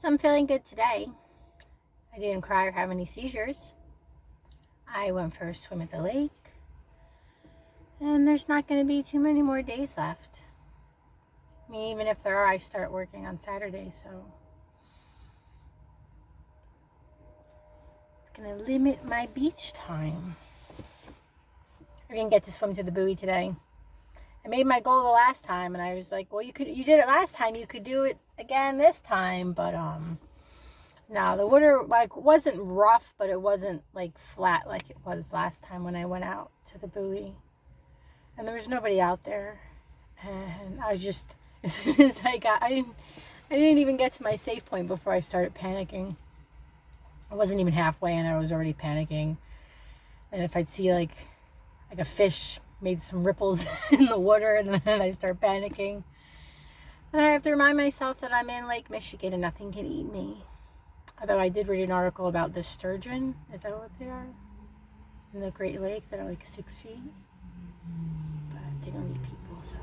So I'm feeling good today. I didn't cry or have any seizures. I went for a swim at the lake. And there's not going to be too many more days left. I mean, even if there are, I start working on Saturday, so it's going to limit my beach time. I didn't get to swim to the buoy today. I made my goal the last time, and I was like, well, you did it last time, you could do it again this time, but no, the water wasn't rough, but it wasn't flat like it was last time when I went out to the buoy. And there was nobody out there. And I was just, as soon as I didn't even get to my safe point before I started panicking. I wasn't even halfway and I was already panicking. And if I'd see like a fish made some ripples in the water, and then I start panicking. And I have to remind myself that I'm in Lake Michigan and nothing can eat me. Although I did read an article about the sturgeon. Is that what they are? In the Great Lake that are like 6 feet. But they don't eat people, so.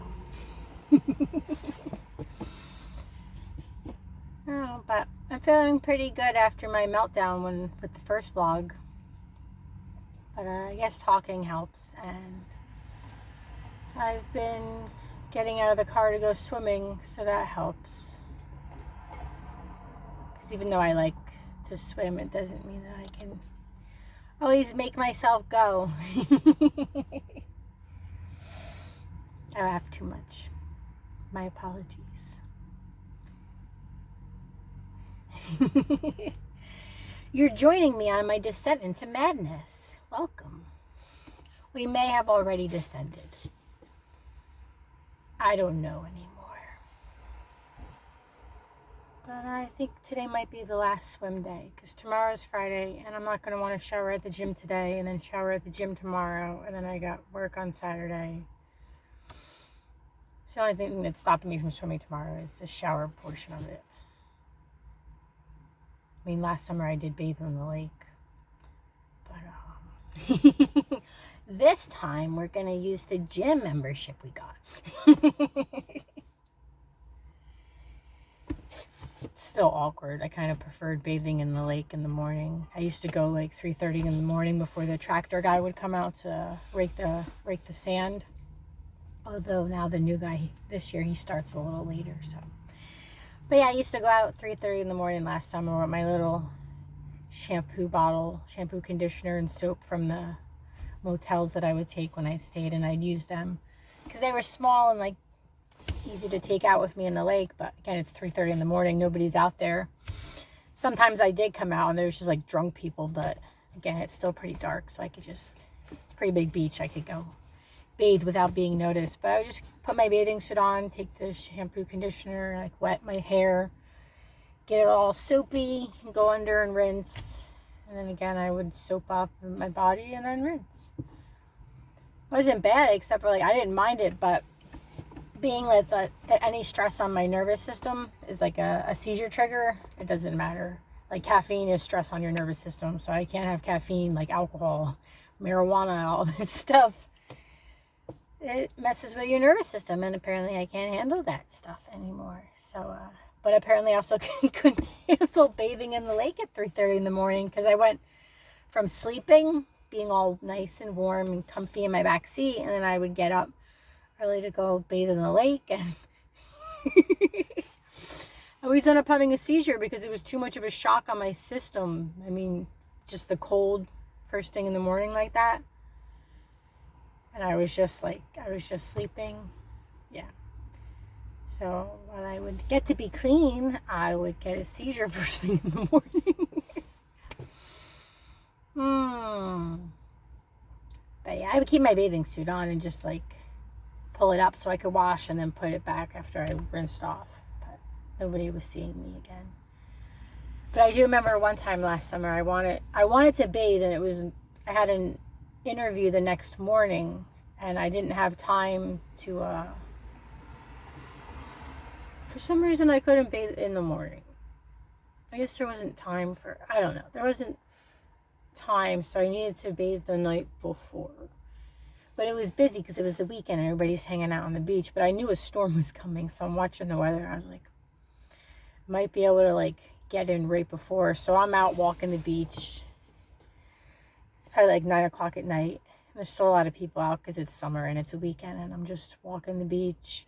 Oh, but I'm feeling pretty good after my meltdown with the first vlog. But I guess talking helps, and I've been getting out of the car to go swimming, so that helps. Because even though I like to swim, it doesn't mean that I can always make myself go. I laugh too much. My apologies. You're joining me on my descent into madness. Welcome. We may have already descended. I don't know anymore. But I think today might be the last swim day, because tomorrow's Friday and I'm not going to want to shower at the gym today and then shower at the gym tomorrow, and then I got work on Saturday. So the only thing that's stopping me from swimming tomorrow is the shower portion of it. I mean, last summer I did bathe in the lake. But this time we're going to use the gym membership we got. It's still awkward. I kind of preferred bathing in the lake in the morning. I used to go like 3:30 in the morning before the tractor guy would come out to rake the sand. Although now the new guy this year, he starts a little later, so. But yeah, I used to go out 3:30 in the morning last summer with my little shampoo bottle, shampoo, conditioner, and soap from the motels that I would take when I stayed, and I'd use them because they were small and like easy to take out with me in the lake. But again, it's 3:30 in the morning, nobody's out there. Sometimes I did come out and there was just like drunk people, but again, it's still pretty dark, so it's a pretty big beach. I could go bathe without being noticed. But I would just put my bathing suit on, take the shampoo, conditioner, like wet my hair, get it all soapy, and go under and rinse. And then again, I would soap up my body and then rinse. It wasn't bad, except for like I didn't mind it, but being like that any stress on my nervous system is like a seizure trigger. It doesn't matter. Like caffeine is stress on your nervous system, so I can't have caffeine like alcohol, marijuana, all that stuff. It messes with your nervous system, and apparently I can't handle that stuff anymore. So, but apparently I also couldn't handle bathing in the lake at 3:30 in the morning, because I went from sleeping, being all nice and warm and comfy in my back seat, and then I would get up early to go bathe in the lake, and I always end up having a seizure because it was too much of a shock on my system. I mean, just the cold first thing in the morning like that. And I was just sleeping. Yeah. So while I would get to be clean, I would get a seizure first thing in the morning. But yeah, I would keep my bathing suit on and just like pull it up so I could wash and then put it back after I rinsed off. But nobody was seeing me again. But I do remember one time last summer I wanted to bathe, and I had an interview the next morning, and I didn't have time to for some reason I couldn't bathe in the morning. I guess there wasn't time I don't know, there wasn't time, so I needed to bathe the night before. But it was busy because it was the weekend and everybody's hanging out on the beach, but I knew a storm was coming, so I'm watching the weather. I was like, might be able to like get in right before. So I'm out walking the beach. It's probably like 9 o'clock at night. There's still a lot of people out because it's summer and it's a weekend, and I'm just walking the beach,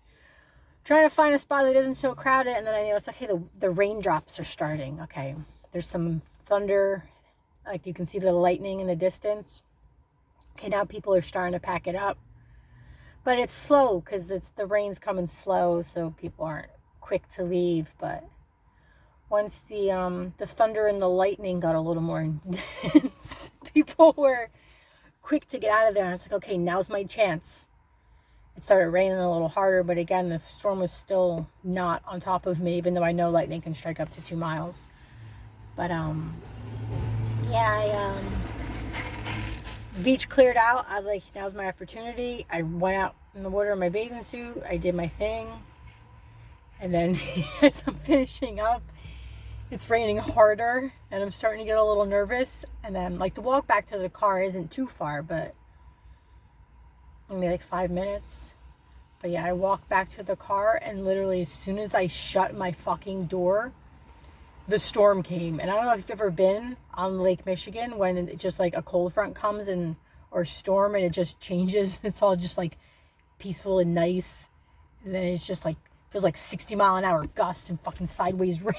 trying to find a spot that isn't so crowded. And then I noticed, okay, the raindrops are starting. Okay, there's some thunder, like you can see the lightning in the distance. Okay, now people are starting to pack it up, but it's slow because the rain's coming slow, so people aren't quick to leave. But once the thunder and the lightning got a little more intense, people were quick to get out of there. I was like, okay, now's my chance. It started raining a little harder, but again, the storm was still not on top of me, even though I know lightning can strike up to 2 miles. But yeah, the beach cleared out. I was like, now's my opportunity. I went out in the water in my bathing suit. I did my thing. And then as I'm finishing up, it's raining harder, and I'm starting to get a little nervous. And then, like, the walk back to the car isn't too far, but only like 5 minutes. But yeah, I walked back to the car, and literally as soon as I shut my fucking door, the storm came. And I don't know if you've ever been on Lake Michigan when it just like a cold front comes or storm, and it just changes. It's all just like peaceful and nice. And then it's just like, feels like 60-mile-an-hour gusts and fucking sideways rain.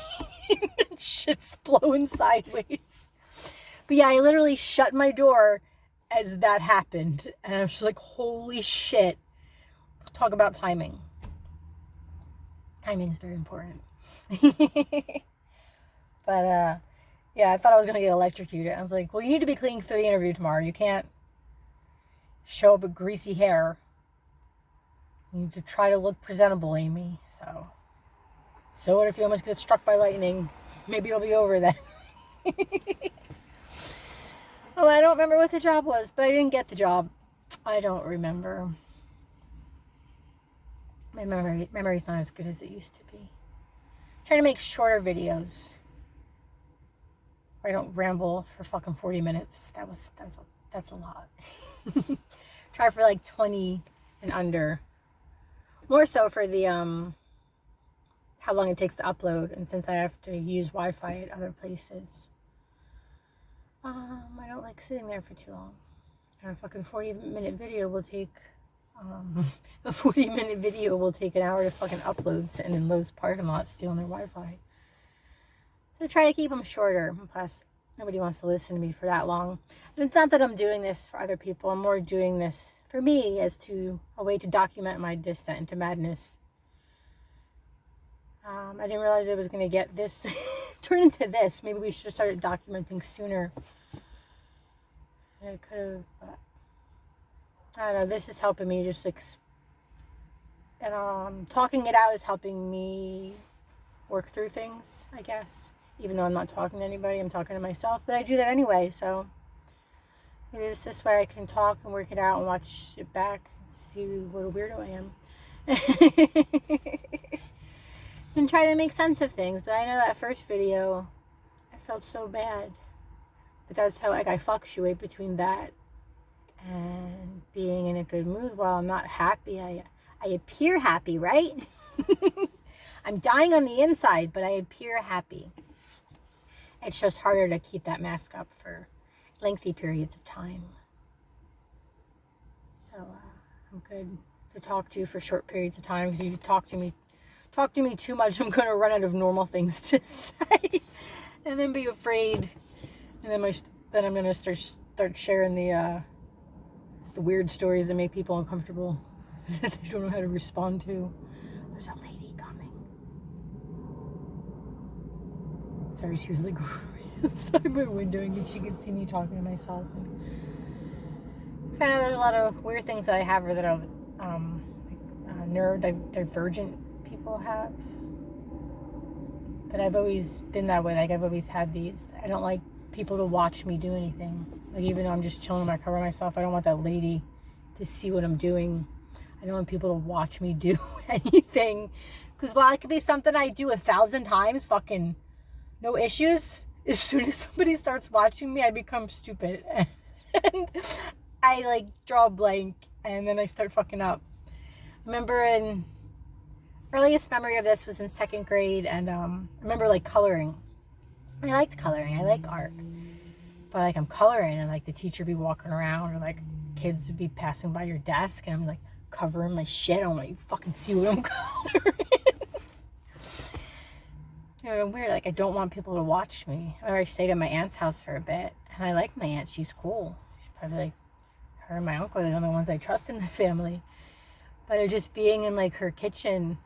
And shit's blowing sideways. But yeah, I literally shut my door as that happened. And I was just like, holy shit. Talk about timing. Timing is very important. But yeah, I thought I was going to get electrocuted. I was like, well, you need to be clean for the interview tomorrow. You can't show up with greasy hair. You need to try to look presentable, Amy. So what if you almost get struck by lightning? Maybe it'll be over then. Oh, I don't remember what the job was, but I didn't get the job. I don't remember. My memory's not as good as it used to be. I'm trying to make shorter videos. I don't ramble for fucking 40 minutes. That's a lot. Try for like 20 and under. More so for the how long it takes to upload, and since I have to use Wi-Fi at other places, I don't like sitting there for too long. And a fucking 40-minute video will take a 40-minute video will take an hour to fucking upload, sitting in Lowe's parking lot stealing their Wi-Fi. So try to keep them shorter. Plus, nobody wants to listen to me for that long. And it's not that I'm doing this for other people. I'm more doing this for me as to a way to document my descent into madness. I didn't realize it was going to get this turn into this. Maybe we should have started documenting sooner. I could have, but I don't know. This is helping me just and talking it out is helping me work through things, I guess. Even though I'm not talking to anybody, I'm talking to myself. But I do that anyway, so it's this way I can talk and work it out and watch it back and see what a weirdo I am. And try to make sense of things. But I know that first video, I felt so bad. But that's how I fluctuate between that and being in a good mood. While I'm not happy, I appear happy, right? I'm dying on the inside, but I appear happy. It's just harder to keep that mask up for lengthy periods of time. So I'm good to talk to you for short periods of time, because if you talk to me too much, I'm going to run out of normal things to say and then be afraid. And then I'm going to start sharing the weird stories that make people uncomfortable that they don't know how to respond to. There's a lady coming. Sorry, she was like outside my window, and she could see me talking to myself. I found out there's a lot of weird things that I have, or that neurodivergent people have. But I've always been that way. Like, I've always had these. I don't like people to watch me do anything. Like, even though I'm just chilling in my car by myself, I don't want that lady to see what I'm doing. I don't want people to watch me do anything. Because while it could be something I do 1,000 times, fucking no issues, as soon as somebody starts watching me, I become stupid. And I, like, draw a blank, and then I start fucking up. I remember earliest memory of this was in 2nd grade, and I remember, like, coloring. I liked coloring. I like art. But like I'm coloring and like the teacher be walking around or like kids would be passing by your desk and I'm like covering my shit. I don't want you fucking see what I'm coloring. You know, I'm weird. Like I don't want people to watch me. I stayed at my aunt's house for a bit and I like my aunt. She's cool. She's probably like her and my uncle are the only ones I trust in the family. But it just being in like her kitchen,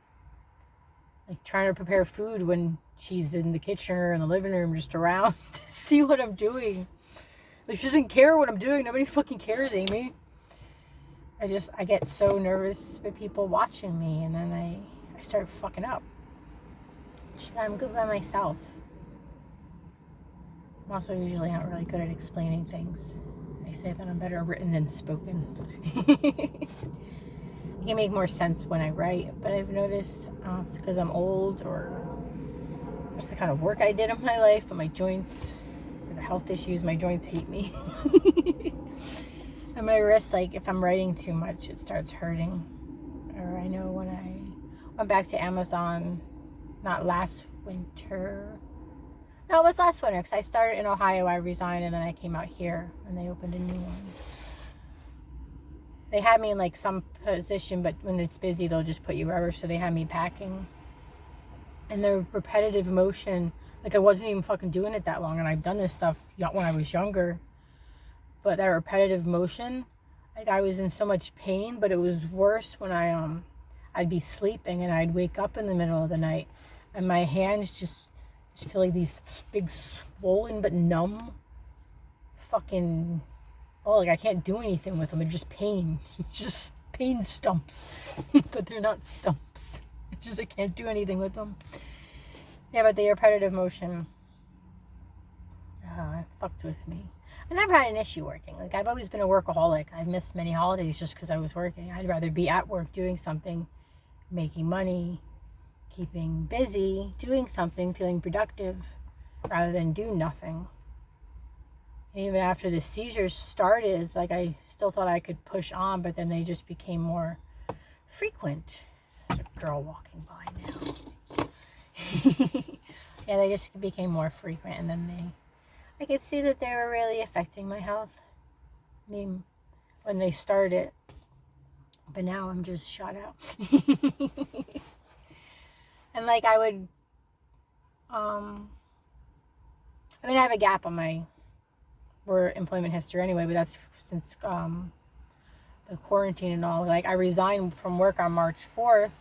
like trying to prepare food when she's in the kitchen or in the living room just around to see what I'm doing. Like she doesn't care what I'm doing. Nobody fucking cares, Amy. I get so nervous with people watching me and then I start fucking up. I'm good by myself. I'm also usually not really good at explaining things. I say that I'm better written than spoken. It can make more sense when I write, but I've noticed, I don't know if it's because I'm old or just the kind of work I did in my life, but my joints, or the health issues, my joints hate me. And my wrist, like if I'm writing too much, it starts hurting. Or I know when I went back to Amazon, not last winter. No, it was last winter because I started in Ohio, I resigned, and then I came out here and they opened a new one. They had me in like some position, but when it's busy, they'll just put you wherever. So they had me packing. And the repetitive motion, like I wasn't even fucking doing it that long. And I've done this stuff when I was younger. But that repetitive motion, like I was in so much pain, but it was worse when I'd be sleeping and I'd wake up in the middle of the night and my hands just feel like these big swollen but numb fucking, oh, like I can't do anything with them. It's just pain. It's just pain stumps. But they're not stumps. It's just I can't do anything with them. Yeah, but the repetitive motion, it fucked with me. I never had an issue working. Like I've always been a workaholic. I've missed many holidays just because I was working. I'd rather be at work doing something, making money, keeping busy, doing something, feeling productive, rather than do nothing. And even after the seizures started, it's like I still thought I could push on, but then they just became more frequent. There's a girl walking by now. Yeah, they just became more frequent, and then I could see that they were really affecting my health. I mean, when they started, but now I'm just shot out. And like I would, I have a gap on my employment history anyway, but that's since the quarantine and all. Like I resigned from work on March 4th.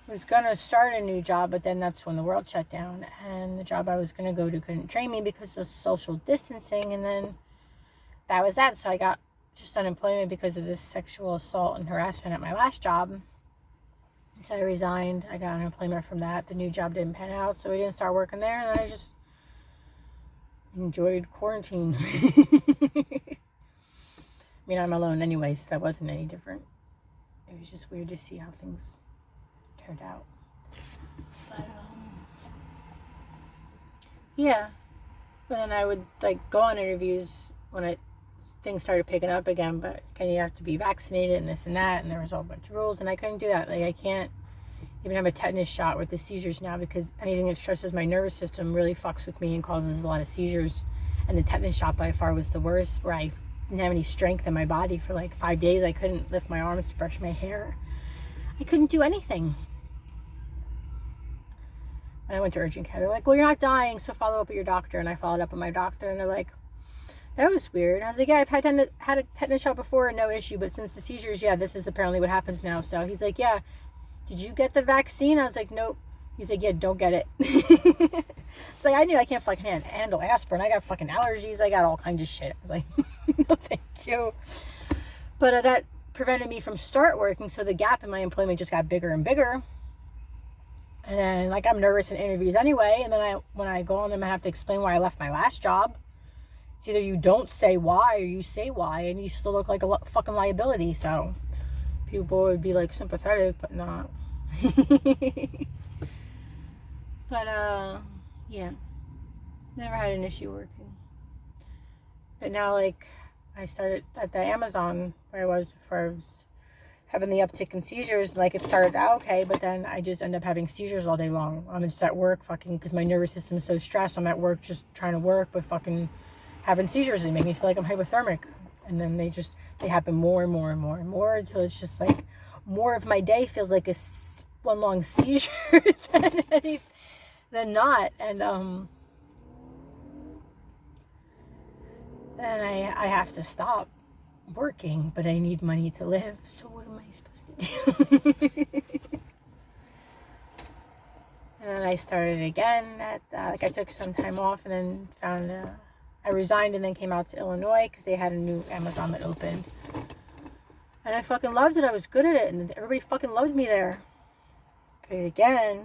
Was gonna start a new job, but then that's when the world shut down, and the job I was gonna go to couldn't train me because of social distancing, and then that was that. So I got just unemployment because of this sexual assault and harassment at my last job. So I resigned. I got unemployment from that. The new job didn't pan out, so we didn't start working there, and then I just enjoyed quarantine. I mean, I'm alone anyway, so that wasn't any different. It was just weird to see how things turned out. But yeah. But then I would like go on interviews when things started picking up again, but you have to be vaccinated and this and that, and there was a bunch of rules, and I couldn't do that. Like I can't even have a tetanus shot with the seizures now because anything that stresses my nervous system really fucks with me and causes a lot of seizures. And the tetanus shot by far was the worst, where I didn't have any strength in my body for like 5 days. I couldn't lift my arms to brush my hair. I couldn't do anything. And I went to urgent care. They're like, well, you're not dying, so follow up with your doctor. And I followed up with my doctor, and they're like, that was weird. And I was like, yeah, I've had a tetanus shot before and no issue, but since the seizures, yeah, this is apparently what happens now. So he's like, yeah, did you get the vaccine? I was like, nope. He's like, yeah, don't get it. It's like, I knew I can't fucking handle aspirin. I got fucking allergies. I got all kinds of shit. I was like, no, thank you. But that prevented me from start working, so the gap in my employment just got bigger and bigger. And then, like, I'm nervous in interviews anyway, and then when I go on them, I have to explain why I left my last job. It's either you don't say why or you say why, and you still look like a fucking liability. So people would be like sympathetic, but not. But yeah, never had an issue working. But now, like, I started at the Amazon where I was before I was having the uptick in seizures. Like, it started out okay, but then I just end up having seizures all day long. I'm just at work fucking, because my nervous system is so stressed. I'm at work just trying to work, but fucking having seizures. They make me feel like I'm hypothermic. And then they happen more and more and more and more until it's just like more of my day feels like one long seizure than not. And I have to stop working, but I need money to live. So what am I supposed to do? And then I started again like I took some time off and then found I resigned and then came out to Illinois because they had a new Amazon that opened. And I fucking loved it. I was good at it and everybody fucking loved me there. Okay, again,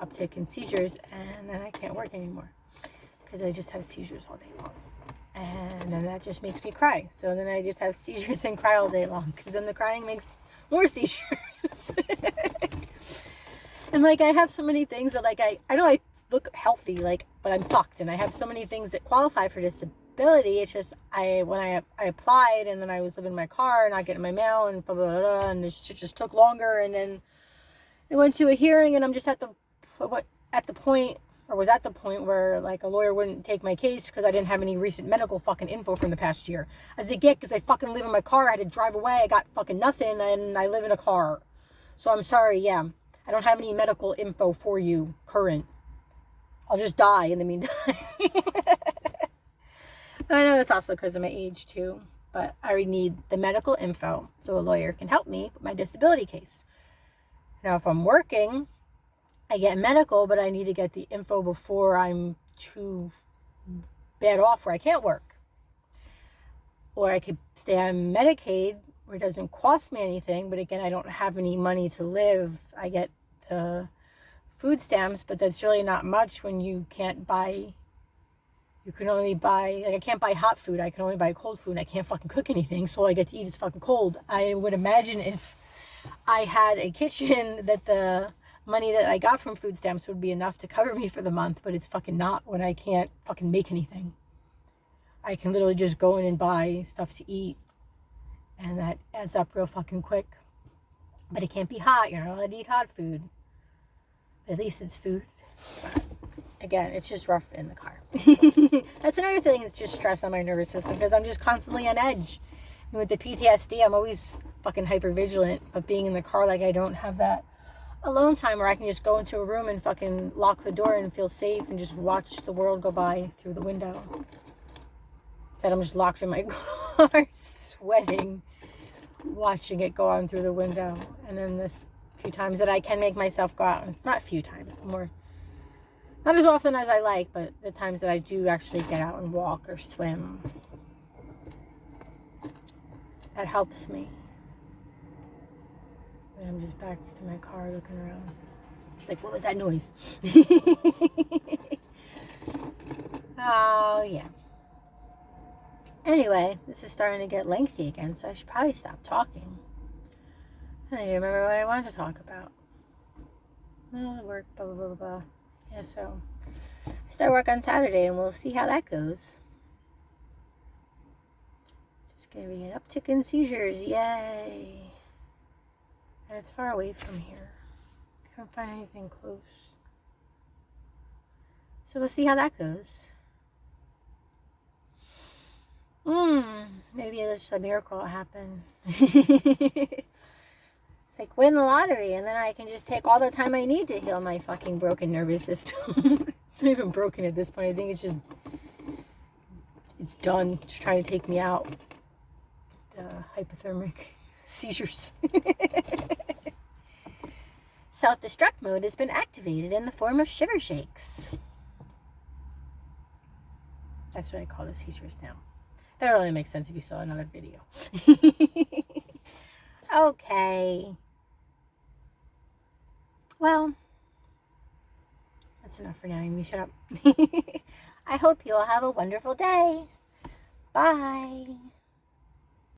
uptick in seizures, and then I can't work anymore because I just have seizures all day long. And then that just makes me cry. So then I just have seizures and cry all day long because then the crying makes more seizures. And like I have so many things that like I know I look healthy, like, but I'm fucked, and I have so many things that qualify for disability. It's just when I applied, and then I was living in my car, not getting my mail, and blah blah blah, blah, and this shit just took longer, and then it went to a hearing, and I'm just at the point where like a lawyer wouldn't take my case because I didn't have any recent medical fucking info from the past year. As it get, because I fucking live in my car, I had to drive away, I got fucking nothing, and I live in a car. So I'm sorry, yeah. I don't have any medical info for you, current. I'll just die in the meantime. I know it's also because of my age too, but I need the medical info so a lawyer can help me with my disability case. Now, if I'm working, I get medical, but I need to get the info before I'm too bad off where I can't work. Or I could stay on Medicaid where it doesn't cost me anything, but again, I don't have any money to live. I get the food stamps, but that's really not much when you can't buy, you can only buy, like I can't buy hot food, I can only buy cold food, and I can't fucking cook anything, so all I get to eat is fucking cold. I would imagine if I had a kitchen that the money that I got from food stamps would be enough to cover me for the month, but it's fucking not when I can't fucking make anything. I can literally just go in and buy stuff to eat, and that adds up real fucking quick. But it can't be hot, you're not allowed to eat hot food. At least it's food. But again, it's just rough in the car. That's another thing. It's just stress on my nervous system because I'm just constantly on edge. And with the PTSD, I'm always fucking hyper vigilant. But being in the car, like I don't have that alone time where I can just go into a room and fucking lock the door and feel safe and just watch the world go by through the window. Instead, I'm just locked in my car, sweating, watching it go on through the window. And then this few times that I can make myself go out, not a few times, more, not as often as I like, but the times that I do actually get out and walk or swim, that helps me. And I'm just back to my car looking around. It's like, what was that noise? Oh yeah. Anyway, this is starting to get lengthy again, so I should probably stop talking. I don't even remember what I wanted to talk about. Oh, work, blah, blah, blah, blah. Yeah, so I start work on Saturday, and we'll see how that goes. It's just going to be an uptick in seizures. Yay. And it's far away from here. I can't find anything close. So we'll see how that goes. Maybe there's a miracle will happen. Like win the lottery, and then I can just take all the time I need to heal my fucking broken nervous system. It's not even broken at this point. I think it's done. It's trying to take me out. The hypothermic seizures. Self-destruct mode has been activated in the form of shiver shakes. That's what I call the seizures now. That really makes sense if you saw another video. Okay. Well, that's enough for now. Amy, shut up. I hope you all have a wonderful day. Bye.